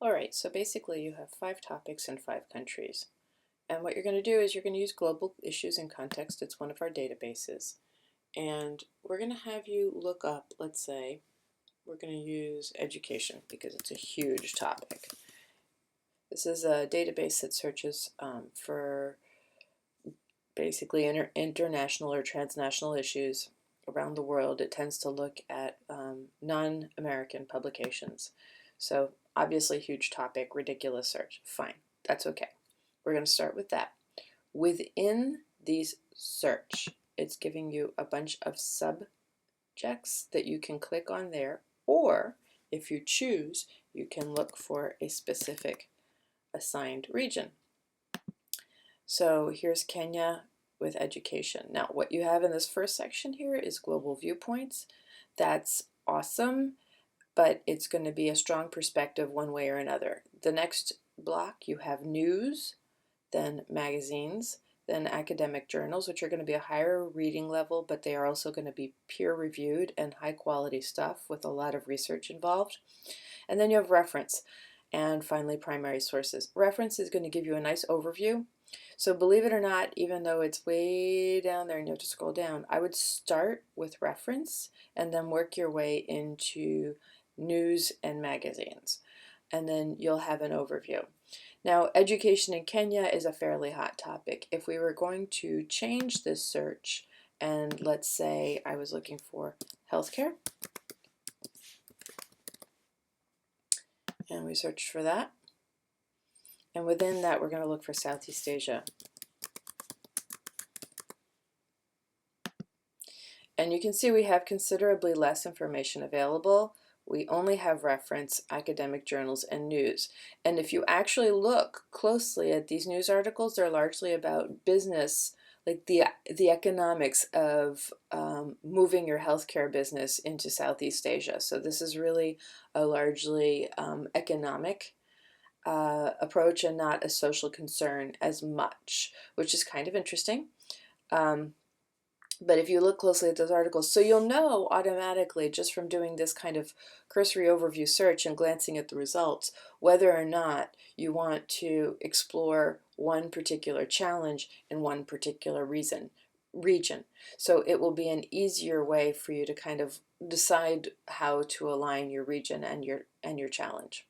Alright, so basically you have 5 topics in 5 countries. And what you're going to do is you're going to use global issues in context. It's one of our databases. And we're going to have you look up, let's say, we're going to use education because it's a huge topic. This is a database that searches for basically international or transnational issues around the world. It tends to look at non-American publications. So obviously huge topic, ridiculous search. Fine, that's okay. We're going to start with that. Within these search, it's giving you a bunch of subjects that you can click on there, or if you choose, you can look for a specific assigned region. So here's Kenya with education. Now what you have in this first section here is global viewpoints. That's awesome, but it's going to be a strong perspective one way or another. The next block you have news, then magazines, then academic journals, which are going to be a higher reading level, but they are also going to be peer-reviewed and high-quality stuff with a lot of research involved. And then you have reference, and finally primary sources. Reference is going to give you a nice overview. So believe it or not, even though it's way down there and you have to scroll down, I would start with reference and then work your way into news and magazines. And then you'll have an overview. Now, education in Kenya is a fairly hot topic. If we were going to change this search, and let's say I was looking for healthcare, and we searched for that, and within that we're going to look for Southeast Asia. And you can see we have considerably less information available. We only have reference, academic journals, and news. And if you actually look closely at these news articles, they're largely about business, like the economics of moving your healthcare business into Southeast Asia. So this is really a largely economic approach and not a social concern as much, which is kind of interesting. But if you look closely at those articles, so you'll know automatically just from doing this kind of cursory overview search and glancing at the results, whether or not you want to explore one particular challenge in one particular region. So it will be an easier way for you to kind of decide how to align your region and your challenge.